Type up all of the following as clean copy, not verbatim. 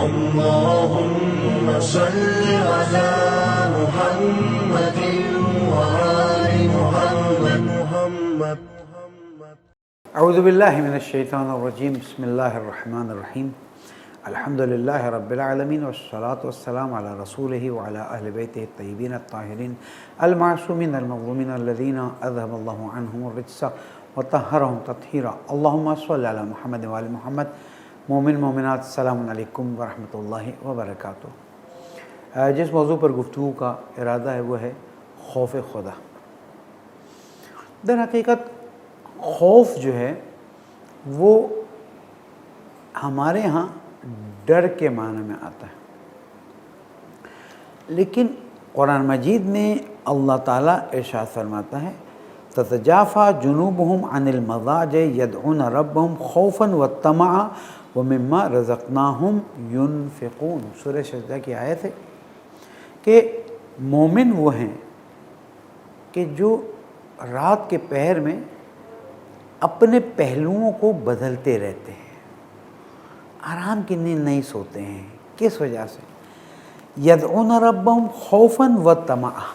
اللهم صل على محمد وآل محمد. اعوذ باللہ من الشیطان الرجیم. بسم اللہ الرحمن الرحیم. الحمد للہ رب العالمین والصلاة والسلام علی رسولہ وعلی اہل بیتہ الطیبین الطاہرین المعصومین المظلومین الذین اذہب اللہ عنہم الرجس وطہرہم تطہیرا. اللہم صل علی محمد وآل محمد. مومن مومنات السلام علیکم ورحمۃ اللہ وبرکاتہ. جس موضوع پر گفتگو کا ارادہ ہے وہ ہے خوف خدا. در حقیقت خوف جو ہے وہ ہمارے ہاں ڈر کے معنی میں آتا ہے، لیکن قرآن مجید میں اللہ تعالیٰ ارشاد فرماتا ہے تتجافى جنوبهم عن المضاجع يدعون ربهم خوفا وطمعا ومما رزقناهم ينفقون. سورہ سجدہ کی آیت ہے کہ مومن وہ ہیں کہ جو رات کے پہر میں اپنے پہلوؤں کو بدلتے رہتے ہیں، آرام کی نیند نہیں سوتے ہیں. کس وجہ سے؟ یدعون ربهم خوفا وطمعا،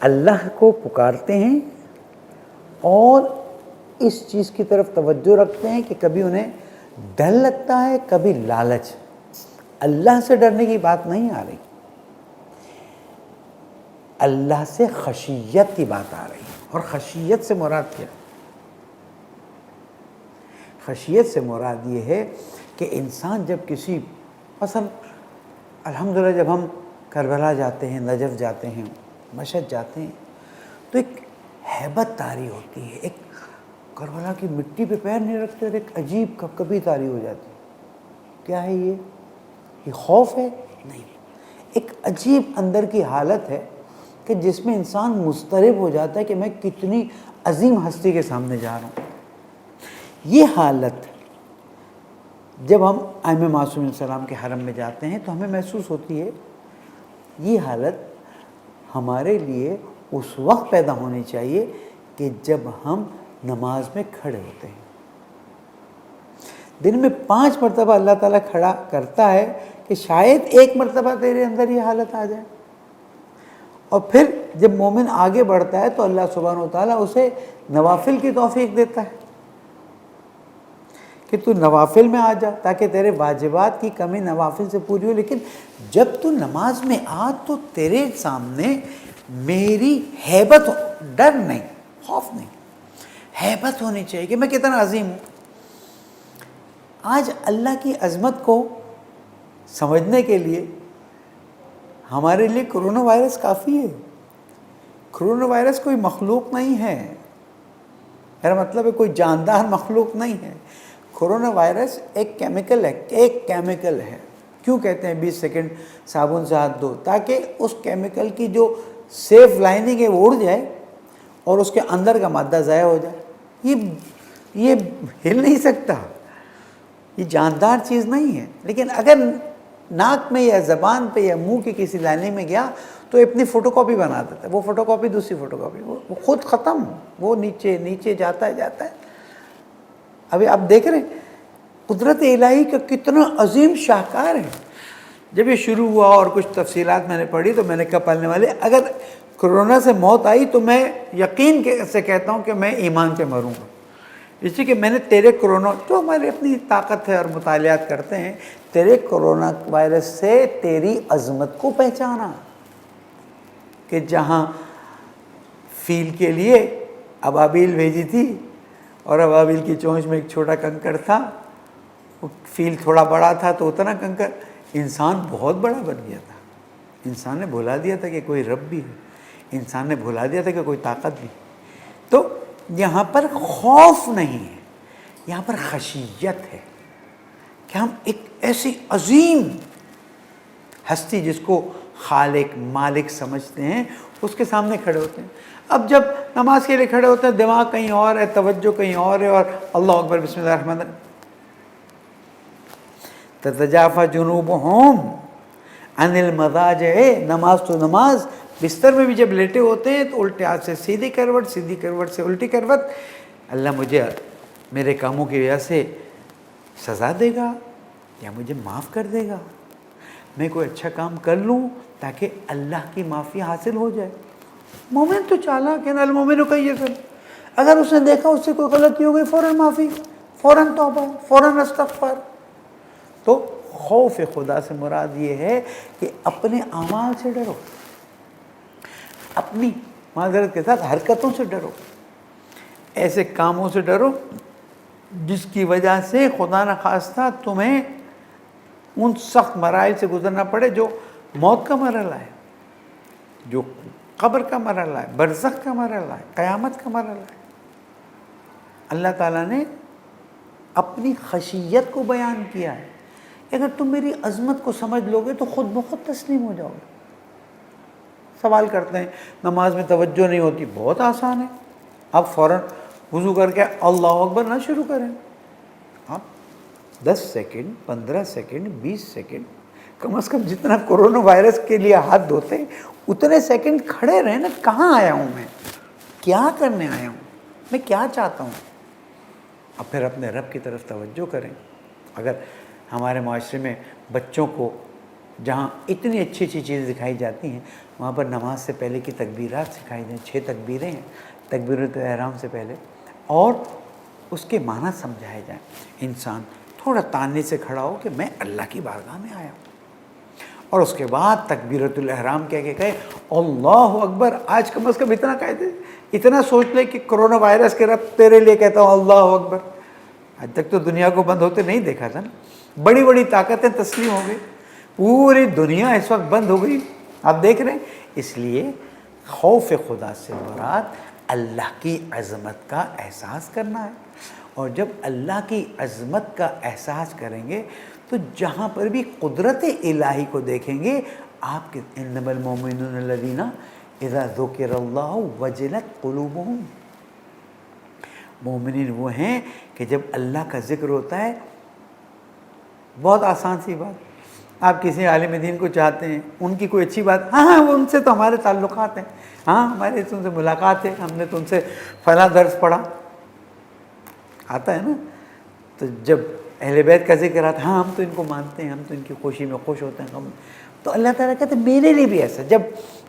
اللہ کو پکارتے ہیں اور اس چیز کی طرف توجہ رکھتے ہیں کہ کبھی انہیں ڈر لگتا ہے، کبھی لالچ. اللہ سے ڈرنے کی بات نہیں آ رہی، اللہ سے خشیت کی بات آ رہی ہے. اور خشیت سے مراد کیا؟ خشیت سے مراد یہ ہے کہ انسان جب کسی مثلا الحمدللہ جب ہم کربلا جاتے ہیں، نجف جاتے ہیں، مشہد جاتے ہیں تو ایک ہیبت طاری ہوتی ہے. ایک کربلا کی مٹی پہ پیر نہیں رکھتے اور ایک عجیب کبھی طاری ہو جاتی ہے. کیا ہے یہ خوف ہے؟ نہیں، ایک عجیب اندر کی حالت ہے کہ جس میں انسان مضطرب ہو جاتا ہے کہ میں کتنی عظیم ہستی کے سامنے جا رہا ہوں. یہ حالت جب ہم ائمہ معصومین علیہ السلام کے حرم میں جاتے ہیں تو ہمیں محسوس ہوتی ہے. یہ حالت ہمارے لیے اس وقت پیدا ہونی چاہیے کہ جب ہم نماز میں کھڑے ہوتے ہیں. دن میں 5 مرتبہ اللہ تعالیٰ کھڑا کرتا ہے کہ شاید ایک مرتبہ تیرے اندر یہ حالت آ جائے. اور پھر جب مومن آگے بڑھتا ہے تو اللہ سبحانہ و تعالیٰ اسے نوافل کی توفیق دیتا ہے کہ تو نوافل میں آ جا تاکہ تیرے واجبات کی کمی نوافل سے پوری ہو. لیکن جب تو نماز میں آ تو تیرے سامنے میری ہیبت ہو، ڈر نہیں، خوف نہیں، ہیبت ہونی چاہیے کہ میں کتنا عظیم ہوں. آج اللہ کی عظمت کو سمجھنے کے لیے ہمارے لیے کرونا وائرس کافی ہے. کرونا وائرس کوئی مخلوق نہیں ہے، میرا مطلب ہے کوئی جاندار مخلوق نہیں ہے. کرونا وائرس ایک کیمیکل ہے. کیوں کہتے ہیں 20 سیکنڈ صابن سے ہاتھ دھو؟ تاکہ اس کیمیکل کی جو سیف لائننگ ہے وہ اڑ جائے اور اس کے اندر کا مادہ ضائع ہو جائے. یہ ہل نہیں سکتا، یہ جاندار چیز نہیں ہے. لیکن اگر ناک میں یا زبان پہ یا منہ کی کسی لائننگ میں گیا تو اپنی فوٹو کاپی بنا دیتا ہے. وہ فوٹو کاپی دوسری فوٹو کاپی، وہ خود ختم، وہ نیچے جاتا ہے. ابھی آپ دیکھ رہے ہیں قدرت الہی کا کتنا عظیم شاہکار ہے. جب یہ شروع ہوا اور کچھ تفصیلات میں نے پڑھی تو میں نے کہا پڑھنے والے اگر کرونا سے موت آئی تو میں یقین سے کہتا ہوں کہ میں ایمان پہ مروں گا. اس لیے کہ میں نے تیرے کرونا، جو ہماری اپنی طاقت ہے اور مطالعات کرتے ہیں، تیرے کرونا وائرس سے تیری عظمت کو پہچانا کہ جہاں فیل کے لیے ابابیل بھیجی تھی اور ابابیل کی چونچ میں ایک چھوٹا کنکر تھا، وہ فیل تھوڑا بڑا تھا تو اتنا کنکر، انسان بہت بڑا بن گیا تھا. انسان نے بھلا دیا تھا کہ کوئی رب بھی ہے، انسان نے بھلا دیا تھا کہ کوئی طاقت بھی. تو یہاں پر خوف نہیں ہے، یہاں پر خشیت ہے کہ ہم ایک ایسی عظیم ہستی جس کو خالق مالک سمجھتے ہیں اس کے سامنے کھڑے ہوتے ہیں. اب جب نماز کے لیے کھڑے ہوتے ہیں دماغ کہیں اور ہے، توجہ کہیں اور ہے، اور اللہ اکبر بسم اللہ الرحمن الرحیم. تتجافى جنوبهم عن المضاجع، نماز تو نماز، بستر میں بھی جب لیٹے ہوتے ہیں تو الٹے ہاتھ سے سیدھی کروٹ، سیدھی کروٹ سے الٹی کروٹ. اللہ مجھے میرے کاموں کی وجہ سے سزا دے گا، یا مجھے معاف کر دے گا. میں کوئی اچھا کام کر لوں تاکہ اللہ کی معافی حاصل ہو جائے. مومن تو چالاک ہے نا، المومن کا یہ سر. اگر اس نے دیکھا اس سے کوئی غلطی ہو گئی، فوراً معافی، فوراً توبہ، فوراً استغفار. تو خوف خدا سے مراد یہ ہے کہ اپنے اعمال سے ڈرو، اپنی معذرت کے ساتھ حرکتوں سے ڈرو، ایسے کاموں سے ڈرو جس کی وجہ سے خدا نخواستہ تمہیں ان سخت مراحل سے گزرنا پڑے جو موت کا مرحلہ ہے، جو قبر کا مرحلہ ہے، برزخ کا مرحلہ ہے، قیامت کا مرحلہ ہے. اللہ تعالیٰ نے اپنی خشیت کو بیان کیا ہے. اگر تم میری عظمت کو سمجھ لو گے تو خود بخود تسلیم ہو جاؤ گے. سوال کرتے ہیں نماز میں توجہ نہیں ہوتی، بہت آسان ہے. آپ فوراً وضو کر کے اللہ اکبر نہ شروع کریں. آپ 10 سیکنڈ، 15 سیکنڈ، 20 سیکنڈ، کم از کم جتنا کورونا وائرس کے لیے ہاتھ دھوتے ہیں اتنے سیکنڈ کھڑے رہیں نا. کہاں آیا ہوں میں، کیا کرنے آیا ہوں، میں کیا چاہتا ہوں. اب پھر اپنے رب کی طرف توجہ کریں. اگر ہمارے معاشرے میں بچوں کو جہاں اتنی اچھی اچھی چیزیں دکھائی جاتی ہیں وہاں پر نماز سے پہلے کی تکبیرات سکھائی جائیں. 6 تکبیریں ہیں تکبیرۃ الاحرام سے پہلے، اور اس کے معنی سمجھائے جائیں. انسان تھوڑا تاننے سے کھڑا ہو کہ میں اللہ کی بارگاہ میں آیا ہوں، اور اس کے بعد تکبیرۃ الاحرام کہہ کے کہے اللہ اکبر. آج کم از کم اتنا کہتے، اتنا سوچ لے کہ کرونا وائرس کے رب تیرے لیے کہتا ہوں اللہ اکبر. آج تک تو دنیا کو بند ہوتے نہیں دیکھا تھا نا. بڑی بڑی طاقتیں تسلیم ہو گئی، پوری دنیا اس وقت بند ہو گئی. آپ دیکھ رہے ہیں. اس لیے خوف خدا سے مراد اللہ کی عظمت کا احساس کرنا ہے. اور جب اللہ کی عظمت کا احساس کریں گے تو جہاں پر بھی قدرت الہی کو دیکھیں گے آپ کے انما المؤمنون الذین اذا ذکر اللہ وجلت قلوبہم. مومنین وہ ہیں کہ جب اللہ کا ذکر ہوتا ہے، بہت آسان سی بات، آپ کسی عالم دین کو چاہتے ہیں، ان کی کوئی اچھی بات، ہاں وہ ان سے تو ہمارے تعلقات ہیں، ہاں ہمارے ان سے ملاقات ہے، ہم نے تو ان سے فلاں درس پڑھا، آتا ہے نا. تو جب اہل بیت کا ذکر آتا ہے، ہاں ہم تو ان کو مانتے ہیں، ہم تو ان کی خوشی میں خوش ہوتے ہیں. تو اللہ تعالیٰ کہتے ہیں میرے لیے بھی ایسا. جب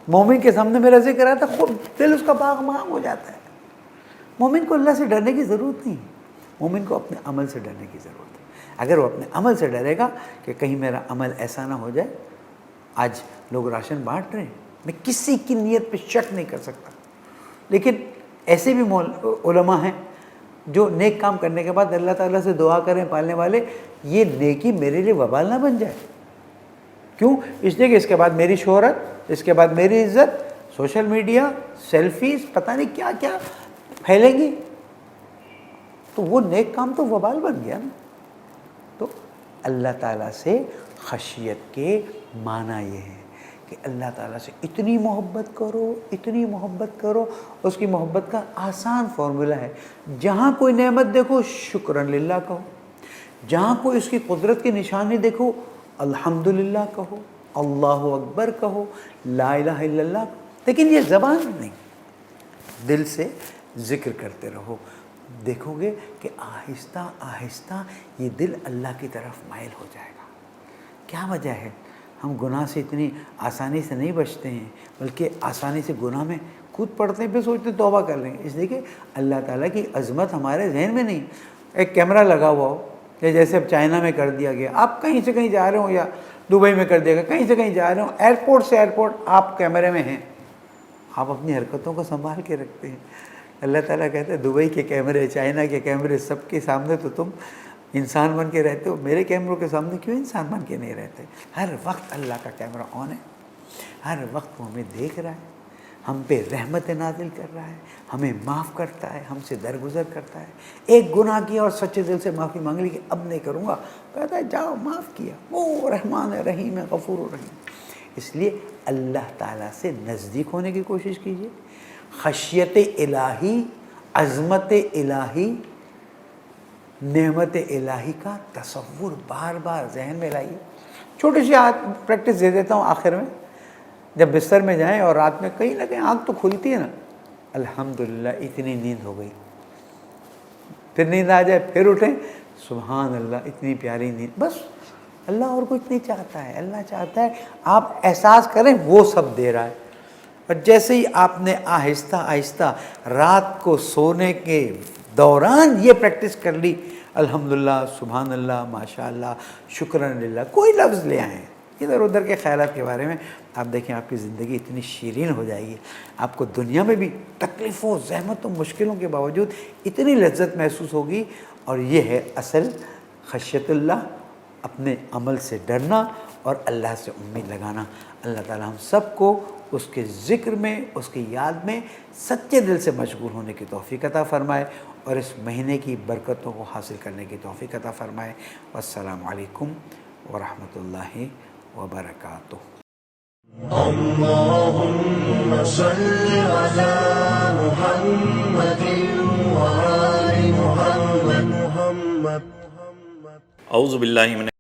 مومن کے سامنے میرا ذکر آتا ہے خود دل اس کا باغ ماغ ہو جاتا ہے. مومن کو اللہ سے ڈرنے کی ضرورت نہیں، مومن کو اپنے عمل سے ڈرنے کی ضرورت ہے. اگر وہ اپنے عمل سے ڈرے گا کہ کہیں میرا عمل ایسا نہ ہو جائے. آج لوگ راشن بانٹ رہے ہیں، میں کسی کی نیت پہ شک نہیں کر سکتا، لیکن ایسے بھی علماء ہیں جو نیک کام کرنے کے بعد اللہ تعالیٰ سے دعا کریں پالنے والے، یہ نیکی میرے لیے وبال نہ بن جائے. کیوں؟ اس لیے کہ اس کے بعد میری شہرت، اس کے بعد میری عزت، سوشل میڈیا، سیلفیز، پتہ نہیں کیا کیا پھیلیں گی، تو وہ نیک کام تو وبال بن گیا نا. تو اللہ تعالیٰ سے خشیت کے معنی یہ ہے کہ اللہ تعالیٰ سے اتنی محبت کرو، اتنی محبت کرو. اس کی محبت کا آسان فارمولہ ہے، جہاں کوئی نعمت دیکھو شکرا للہ کہو، جہاں کوئی اس کی قدرت کی نشانی دیکھو الحمدللہ کہو، اللہ اکبر کہو، لا الہ الا اللہ. لیکن یہ زبان نہیں، دل سے ذکر کرتے رہو. دیکھو گے کہ آہستہ آہستہ یہ دل اللہ کی طرف مائل ہو جائے گا. کیا وجہ ہے؟ ہم گناہ سے اتنی آسانی سے نہیں بچتے ہیں، بلکہ آسانی سے گناہ میں کود پڑتے ہیں، پھر سوچتے ہیں توبہ کر لیں گے. اس لیے کہ اللہ تعالیٰ کی عظمت ہمارے ذہن میں نہیں. ایک کیمرہ لگا ہوا ہو، یا جیسے اب چائنا میں کر دیا گیا، آپ کہیں سے کہیں جا رہے ہوں، یا دبئی میں کر دیا گیا، کہیں سے کہیں جا رہے ہوں، ایئرپورٹ سے ایئرپورٹ آپ کیمرے میں ہیں، آپ اپنی حرکتوں کو سنبھال کے رکھتے ہیں. اللہ تعالیٰ کہتا ہے دبئی کے کیمرے، چائنا کے کیمرے، سب کے سامنے تو تم انسان بن کے رہتے ہو، میرے کیمروں کے سامنے کیوں انسان بن کے نہیں رہتے؟ ہر وقت اللہ کا کیمرہ آن ہے، ہر وقت وہ ہمیں دیکھ رہا ہے، ہم پہ رحمت نازل کر رہا ہے، ہمیں معاف کرتا ہے، ہم سے درگزر کرتا ہے. ایک گناہ کیا اور سچے دل سے معافی مانگ لی کہ اب نہیں کروں گا، کہتا ہے جاؤ معاف کیا، وہ رحمان ہے، رحیم ہے، غفور و رحیم. اس لیے اللہ تعالیٰ سے نزدیک ہونے کی کوشش کیجیے. خشیت الہی، عظمت الہی، نعمت الہی کا تصور بار بار ذہن میں لائیے. چھوٹی سی پریکٹس دے دیتا ہوں آخر میں. جب بستر میں جائیں اور رات میں کہیں نہ کہیں آنکھ تو کھلتی ہے نا، الحمدللہ اتنی نیند ہو گئی، پھر نیند آ جائے پھر اٹھیں، سبحان اللہ اتنی پیاری نیند. بس اللہ اور کچھ نہیں چاہتا ہے. اللہ چاہتا ہے آپ احساس کریں وہ سب دے رہا ہے. اور جیسے ہی آپ نے آہستہ آہستہ رات کو سونے کے دوران یہ پریکٹس کر لی، الحمدللہ، سبحان اللہ، ماشاء اللہ، شکرن للہ، کوئی لفظ لے آئیں ادھر ادھر کے خیالات کے بارے میں، آپ دیکھیں آپ کی زندگی اتنی شیرین ہو جائے گی. آپ کو دنیا میں بھی تکلیفوں، زحمتوں، مشکلوں کے باوجود اتنی لذت محسوس ہوگی. اور یہ ہے اصل خشیت اللہ، اپنے عمل سے ڈرنا اور اللہ سے امید لگانا. اللہ تعالی ہم سب کو اس کے ذکر میں، اس کی یاد میں سچے دل سے مشغول ہونے کی توفیق عطا فرمائے اور اس مہینے کی برکتوں کو حاصل کرنے کی توفیق عطا فرمائے. والسلام علیکم ورحمۃ اللہ وبرکاتہ. اللهم صل على محمد وآل محمد. اعوذ باللہ من